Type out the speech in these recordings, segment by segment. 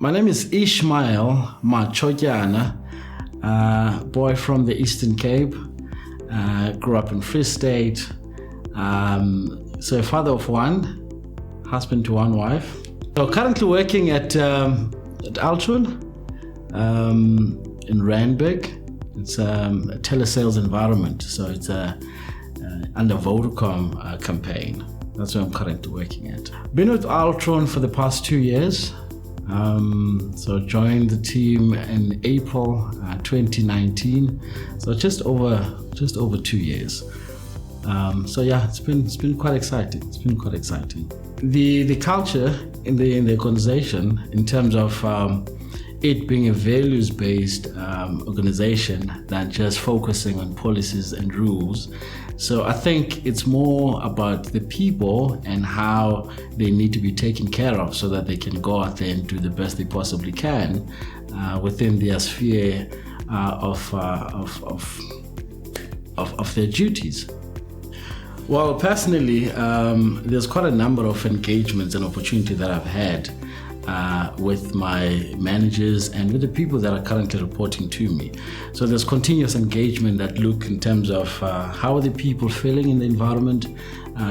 My name is Ishmael Matshotyana, boy from the Eastern Cape. Grew up in Free State. So a father of one, husband to one wife. So currently working at Altron in Randburg. It's a telesales environment, so it's under Vodacom campaign. That's where I'm currently working at. Been with Altron for the past 2 years. So joined the team in April 2019. So just over 2 years. So yeah, it's been quite exciting. It's been quite exciting. The culture in the organization, in terms of it being a values-based organization than just focusing on policies and rules. So I think it's more about the people and how they need to be taken care of so that they can go out there and do the best they possibly can within their sphere of their duties. Well, personally, there's quite a number of engagements and opportunities that I've had with my managers and with the people that are currently reporting to me. So there's continuous engagement that look in terms of how are the people feeling in the environment,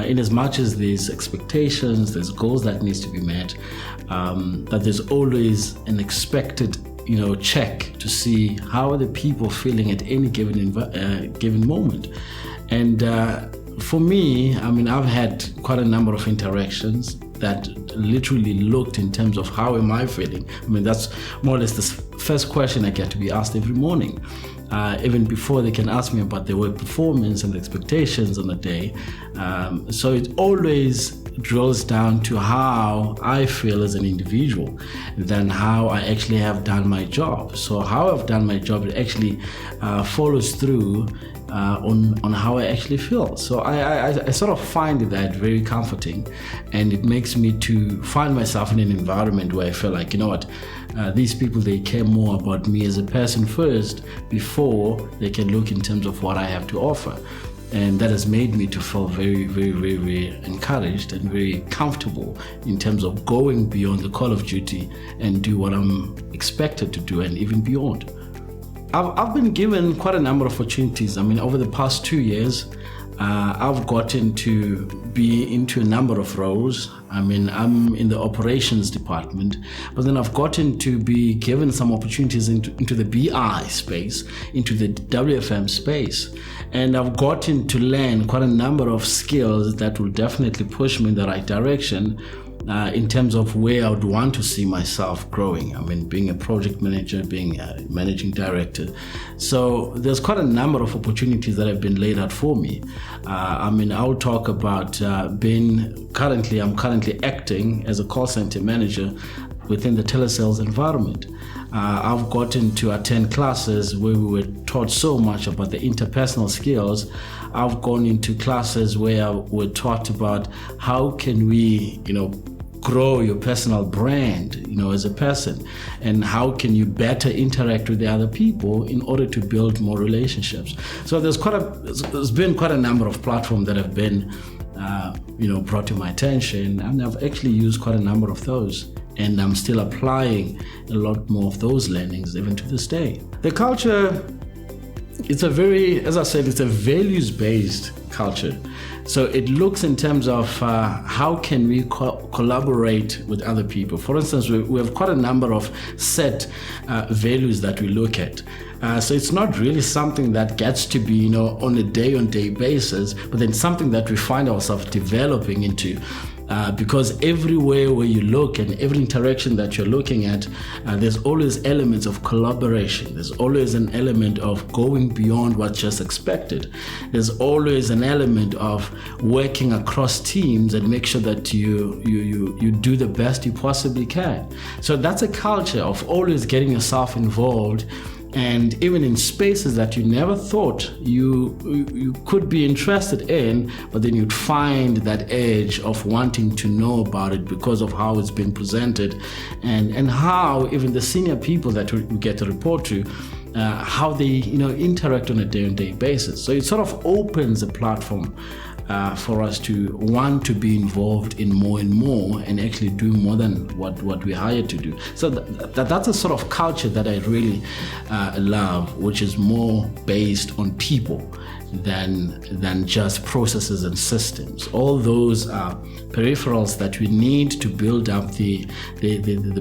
in as much as there's expectations, there's goals that needs to be met, that there's always an expected check to see how are the people feeling at any given moment. And for me, I've had quite a number of interactions that literally looked in terms of how am I feeling. That's more or less the first question I get to be asked every morning, even before they can ask me about their work performance and the expectations on the day. So it always drills down to how I feel as an individual than how I actually have done my job. So how I've done my job, it actually follows through on how I actually feel. So I sort of find that very comforting, and it makes me to find myself in an environment where I feel like, these people, they care more about me as a person first before they can look in terms of what I have to offer. And that has made me to feel very, very, very, very encouraged and very comfortable in terms of going beyond the call of duty and do what I'm expected to do and even beyond. I've been given quite a number of opportunities. Over the past 2 years, I've gotten to be into a number of roles. I'm in the operations department, but then I've gotten to be given some opportunities into the BI space, into the WFM space. And I've gotten to learn quite a number of skills that will definitely push me in the right direction in terms of where I would want to see myself growing. Being a project manager, being a managing director. So there's quite a number of opportunities that have been laid out for me. I'll talk about I'm currently acting as a call center manager within the telesales environment. I've gotten to attend classes where we were taught so much about the interpersonal skills. I've gone into classes where we're taught about how can we, grow your personal brand, as a person, and how can you better interact with the other people in order to build more relationships. So there's been quite a number of platforms that have been, brought to my attention, and I've actually used quite a number of those. And I'm still applying a lot more of those learnings even to this day. The culture, it's a values-based culture. So it looks in terms of how can we collaborate with other people. For instance, we have quite a number of set values that we look at. So it's not really something that gets to be, on a day-on-day basis, but then something that we find ourselves developing into. Because everywhere where you look and every interaction that you're looking at, there's always elements of collaboration. There's always an element of going beyond what's just expected. There's always an element of working across teams and make sure that you do the best you possibly can. So that's a culture of always getting yourself involved, and even in spaces that you never thought you could be interested in, but then you'd find that edge of wanting to know about it because of how it's been presented, and how even the senior people that we get to report to, how they interact on a day-on-day basis. So it sort of opens a platform for us to want to be involved in more and more and actually do more than what we're hired to do. So that's a sort of culture that I really love, which is more based on people than just processes and systems. All those are peripherals that we need to build up the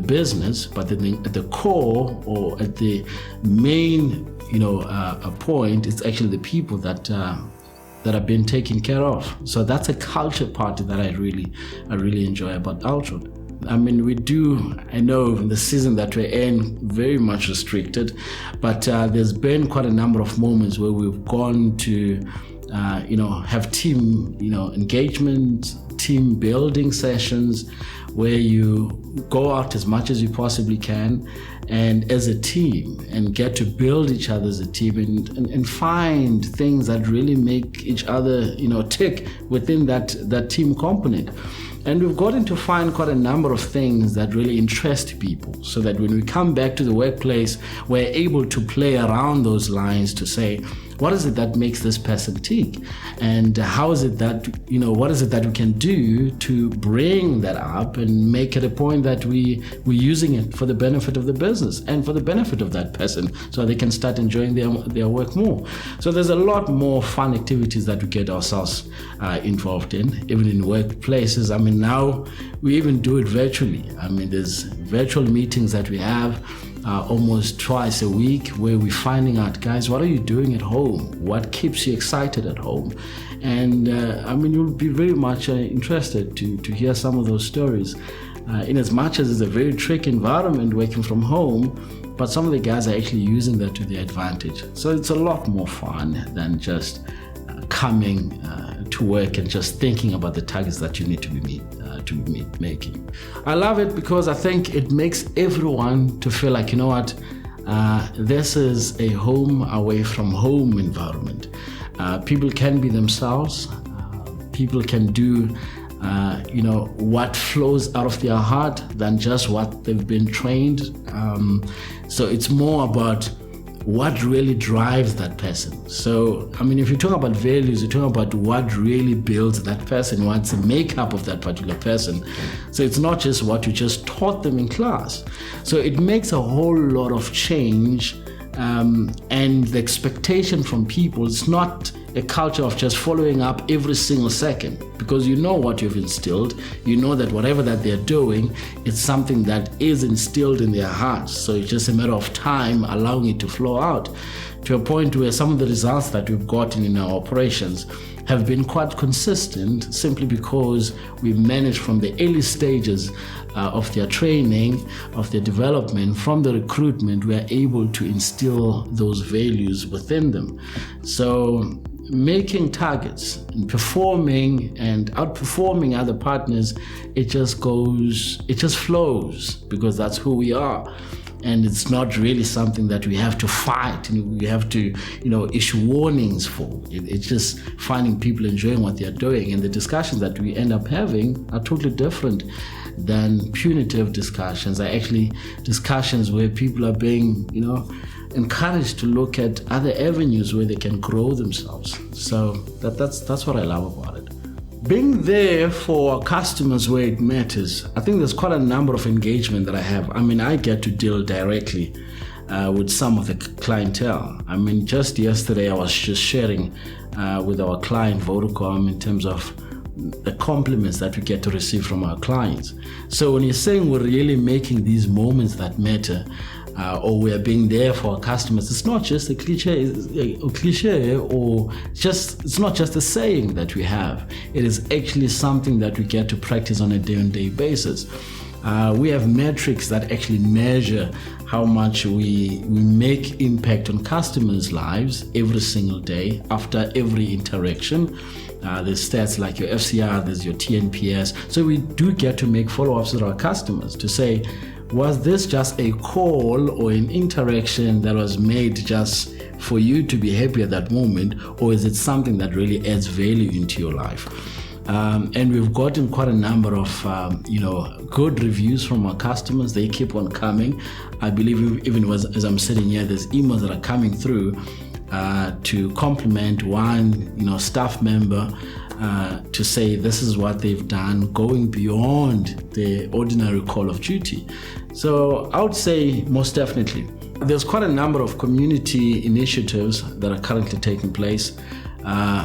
business, but at the core or at the main a point, it's actually the people that are being taken care of. So that's a culture part that I really enjoy about Altron. I mean, I know in the season that we're in, very much restricted, but there's been quite a number of moments where we've gone to, have team, engagement, team building sessions, where you go out as much as you possibly can and as a team and get to build each other as a team and find things that really make each other, tick within that team component. And we've gotten to find quite a number of things that really interest people, so that when we come back to the workplace, we're able to play around those lines to say, what is it that makes this person tick? And how is it that, what is it that we can do to bring that up and make it a point that we're using it for the benefit of the business and for the benefit of that person, so they can start enjoying their work more. So there's a lot more fun activities that we get ourselves involved in, even in workplaces. I mean, now we even do it virtually. I mean, there's virtual meetings that we have almost twice a week, where we're finding out, guys, what are you doing at home? What keeps you excited at home? And you'll be very much interested to hear some of those stories. In as much as it's a very tricky environment working from home, but some of the guys are actually using that to their advantage. So it's a lot more fun than just coming to work and just thinking about the targets that you need to be making. I love it because I think it makes everyone to feel like, this is a home away from home environment. People can be themselves. People can do what flows out of their heart than just what they've been trained. So it's more about what really drives that person. So, if you talk about values, you talk about what really builds that person, what's the makeup of that particular person. So it's not just what you just taught them in class. So it makes a whole lot of change, and the expectation from people is not a culture of just following up every single second, because you know what you've instilled. You know that whatever that they're doing, it's something that is instilled in their hearts. So it's just a matter of time allowing it to flow out to a point where some of the results that we've gotten in our operations have been quite consistent, simply because we've managed from the early stages of their training, of their development, from the recruitment, we are able to instill those values within them. So making targets and performing and outperforming other partners, it just flows, because that's who we are. And it's not really something that we have to fight and we have to, issue warnings for. It's just finding people enjoying what they're doing. And the discussions that we end up having are totally different than punitive discussions. Are actually discussions where people are being, encouraged to look at other avenues where they can grow themselves. So that's what I love about it. Being there for customers where it matters, I think there's quite a number of engagement that I have. I get to deal directly with some of the clientele. Just yesterday I was just sharing with our client Vodacom in terms of the compliments that we get to receive from our clients. So when you're saying we're really making these moments that matter, or we are being there for our customers, it's not just a cliche, or it's not just a saying that we have. It is actually something that we get to practice on a day-on-day basis. We have metrics that actually measure how much we make impact on customers' lives every single day after every interaction. There's stats like your FCR, there's your TNPS. So we do get to make follow-ups with our customers to say, was this just a call or an interaction that was made just for you to be happy at that moment, or is it something that really adds value into your life? And we've gotten quite a number of good reviews from our customers. They keep on coming. I believe even as I'm sitting here, there's emails that are coming through to compliment one staff member to say this is what they've done, going beyond the ordinary call of duty. So I would say most definitely. There's quite a number of community initiatives that are currently taking place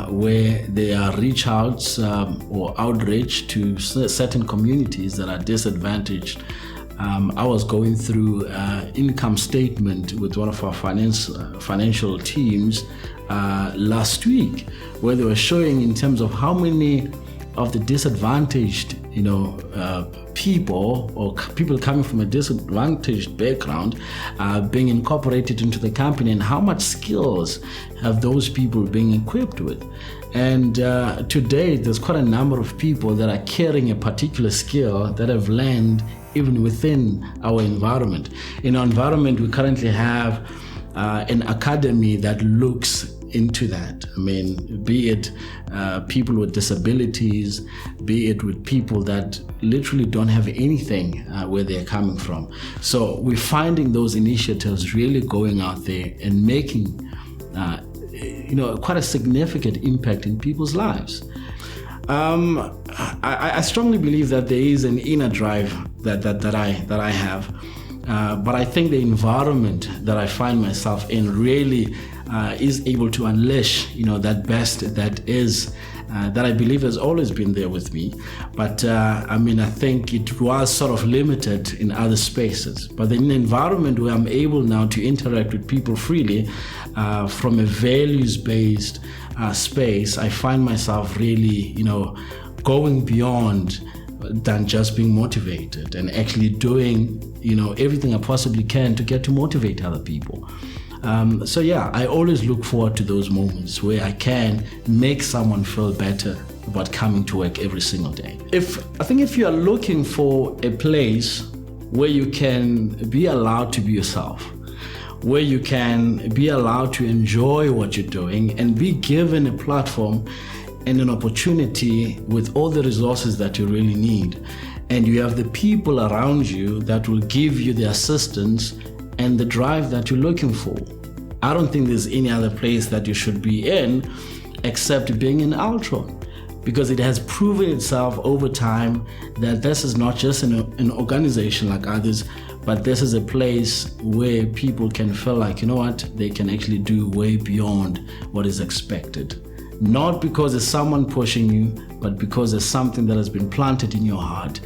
where there are reach outs or outreach to certain communities that are disadvantaged. I was going through income statement with one of our financial teams last week, where they were showing in terms of how many of the disadvantaged, people or people coming from a disadvantaged background being incorporated into the company, and how much skills have those people being equipped with. And today, there's quite a number of people that are carrying a particular skill that have learned even within our environment. In our environment, we currently have an academy that looks into that. I mean, be it people with disabilities, be it with people that literally don't have anything where they're coming from. So we're finding those initiatives really going out there and making quite a significant impact in people's lives. I strongly believe that there is an inner drive that I have, but I think the environment that I find myself in really is able to unleash, that best that is that I believe has always been there with me. But I think it was sort of limited in other spaces. But in an environment where I'm able now to interact with people freely from a values-based space, I find myself really, going beyond than just being motivated and actually doing, everything I possibly can to get to motivate other people. I always look forward to those moments where I can make someone feel better about coming to work every single day. If you are looking for a place where you can be allowed to be yourself, where you can be allowed to enjoy what you're doing and be given a platform and an opportunity with all the resources that you really need, and you have the people around you that will give you the assistance and the drive that you're looking for, I don't think there's any other place that you should be in except being in Altron, because it has proven itself over time that this is not just an organization like others, but this is a place where people can feel like, they can actually do way beyond what is expected. Not because there's someone pushing you, but because there's something that has been planted in your heart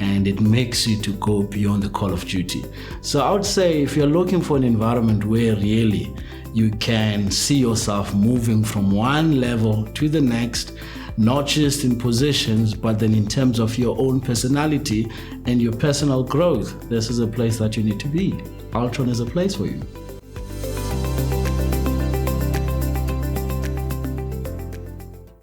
and it makes you to go beyond the call of duty. So I would say if you're looking for an environment where really you can see yourself moving from one level to the next, not just in positions, but then in terms of your own personality and your personal growth, this is a place that you need to be. Altron is a place for you.